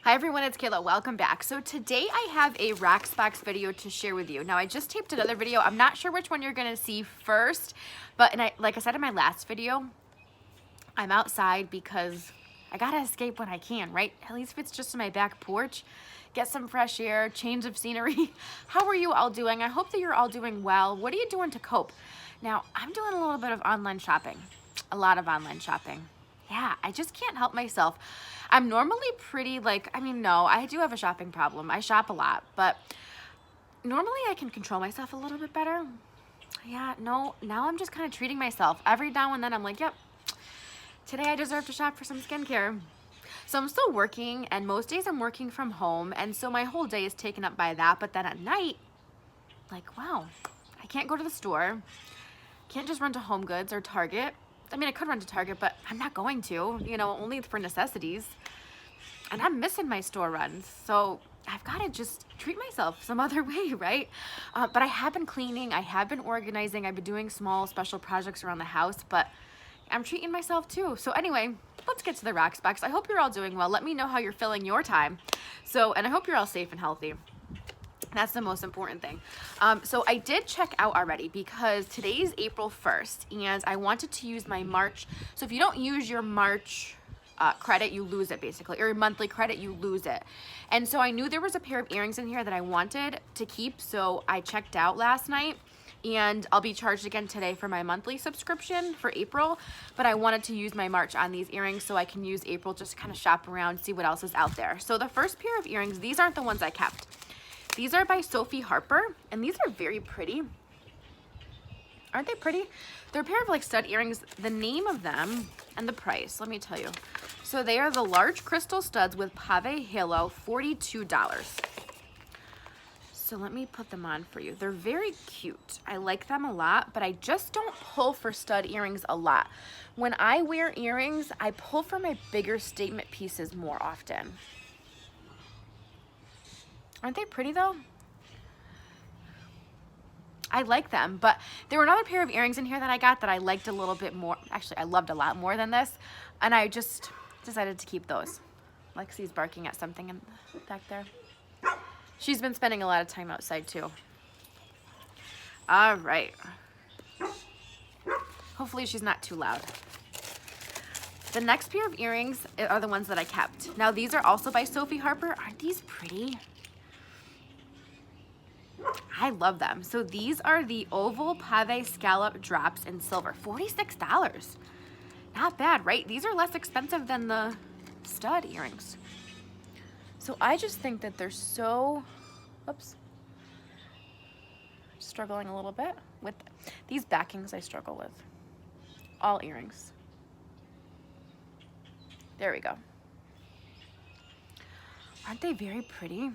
Hi everyone, it's Kayla. Welcome back. So today I have a Rocksbox video to share with you. Now I just taped another video. I'm not sure which one you're gonna see first, but like I said in my last video, I'm outside because I gotta escape when I can, right? At least if it's just on my back porch, get some fresh air, change of scenery. How are you all doing? I hope that you're all doing well. What are you doing to cope? Now I'm doing a little bit of online shopping, a lot of online shopping. Yeah, I just can't help myself. I'm normally pretty no, I do have a shopping problem. I shop a lot, but normally I can control myself a little bit better. Yeah, no, now I'm just kind of treating myself. Every now and then I'm like, yep, today I deserve to shop for some skincare. So I'm still working, and most days I'm working from home, and so my whole day is taken up by that. But then at night, like, wow, I can't go to the store. Can't just run to Home Goods or Target. I mean, I could run to Target, but I'm not going to, only for necessities. And I'm missing my store runs. So I've got to just treat myself some other way, right? But I have been cleaning. I have been organizing. I've been doing small special projects around the house, but I'm treating myself too. So anyway, let's get to the Rocksbox. I hope you're all doing well. Let me know how you're filling your time. And I hope you're all safe and healthy. That's the most important thing. So I did check out already because today's April 1st and I wanted to use my March. So if you don't use your March credit, you lose it basically, or your monthly credit, you lose it. And so I knew there was a pair of earrings in here that I wanted to keep. So I checked out last night and I'll be charged again today for my monthly subscription for April. But I wanted to use my March on these earrings so I can use April just to kind of shop around, see what else is out there. So the first pair of earrings, these aren't the ones I kept. These are by Sophie Harper, and these are very pretty. Aren't they pretty? They're a pair of like stud earrings. The name of them and the price, let me tell you. So they are the large crystal studs with pave halo, $42. So let me put them on for you. They're very cute. I like them a lot, but I just don't pull for stud earrings a lot. When I wear earrings, I pull for my bigger statement pieces more often. Aren't they pretty though? I like them, but there were another pair of earrings in here that I got that I liked a little bit more. Actually, I loved a lot more than this, and I just decided to keep those. Lexi's barking at something in back there. She's been spending a lot of time outside too. All right. Hopefully she's not too loud. The next pair of earrings are the ones that I kept. Now these are also by Sophie Harper. Aren't these pretty? I love them. So these are the oval pave scallop drops in silver, $46. Not bad, right? These are less expensive than the stud earrings. So I just think that they're so, oops, struggling a little bit with these backings. I struggle with all earrings. There we go. Aren't they very pretty?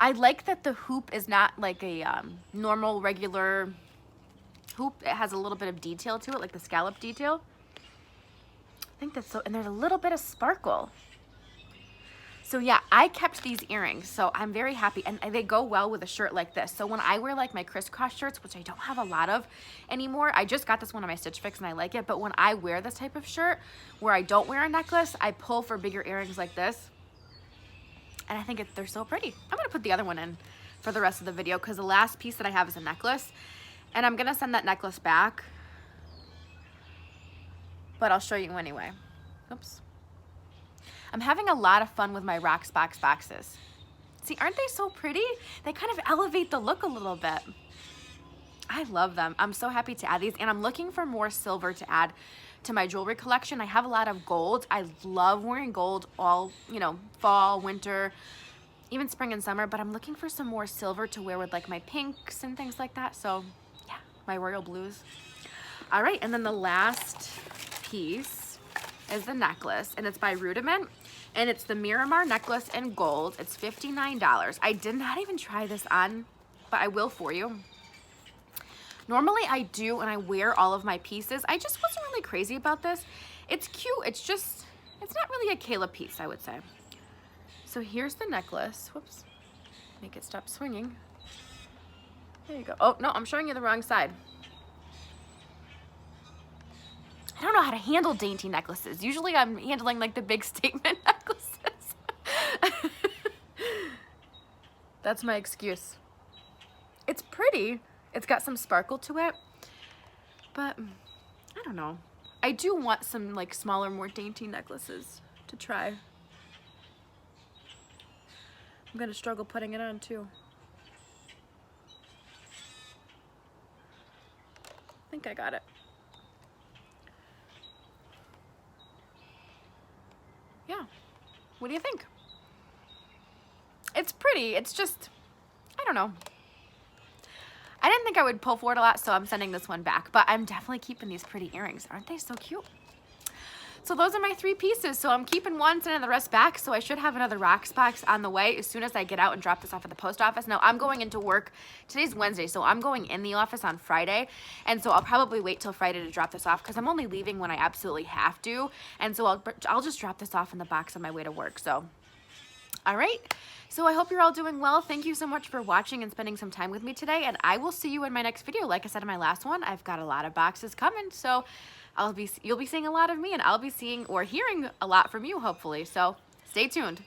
I like that the hoop is not like a normal, regular hoop. It has a little bit of detail to it, like the scallop detail. I think that's so, and there's a little bit of sparkle. So yeah, I kept these earrings, so I'm very happy, and they go well with a shirt like this. So when I wear like my crisscross shirts, which I don't have a lot of anymore, I just got this one on my Stitch Fix and I like it, but when I wear this type of shirt where I don't wear a necklace, I pull for bigger earrings like this. And I think they're so pretty. I'm gonna put the other one in for the rest of the video because the last piece that I have is a necklace. And I'm gonna send that necklace back. But I'll show you anyway. Oops. I'm having a lot of fun with my Rocksbox boxes. See, aren't they so pretty? They kind of elevate the look a little bit. I love them. I'm so happy to add these. And I'm looking for more silver to add to my jewelry collection. I have a lot of gold. I love wearing gold all, fall, winter, even spring and summer, but I'm looking for some more silver to wear with like my pinks and things like that. So yeah, my royal blues. All right, and then the last piece is the necklace, and it's by Rudiment, and it's the Miramar necklace in gold. It's $59. I did not even try this on, but I will for you. Normally I do, and I wear all of my pieces. I just wasn't really crazy about this. It's cute. It's not really a Kayla piece, I would say. So here's the necklace. Whoops. Make it stop swinging. There you go. Oh, no, I'm showing you the wrong side. I don't know how to handle dainty necklaces. Usually I'm handling like the big statement necklaces. That's my excuse. It's pretty. It's got some sparkle to it, but I don't know. I do want some like smaller, more dainty necklaces to try. I'm gonna struggle putting it on too. I think I got it. Yeah. What do you think? It's pretty. It's just, I don't know. I didn't think I would pull forward a lot, so I'm sending this one back. But I'm definitely keeping these pretty earrings. Aren't they so cute? So those are my 3 pieces. So I'm keeping one, sending the rest back. So I should have another Rocksbox on the way as soon as I get out and drop this off at the post office. Now I'm going into work. Today's Wednesday, so I'm going in the office on Friday. And so I'll probably wait till Friday to drop this off because I'm only leaving when I absolutely have to. And so I'll just drop this off in the box on my way to work. So, all right. So I hope you're all doing well. Thank you so much for watching and spending some time with me today. And I will see you in my next video. Like I said in my last one, I've got a lot of boxes coming. So you'll be seeing a lot of me, and I'll be seeing or hearing a lot from you, hopefully. So stay tuned.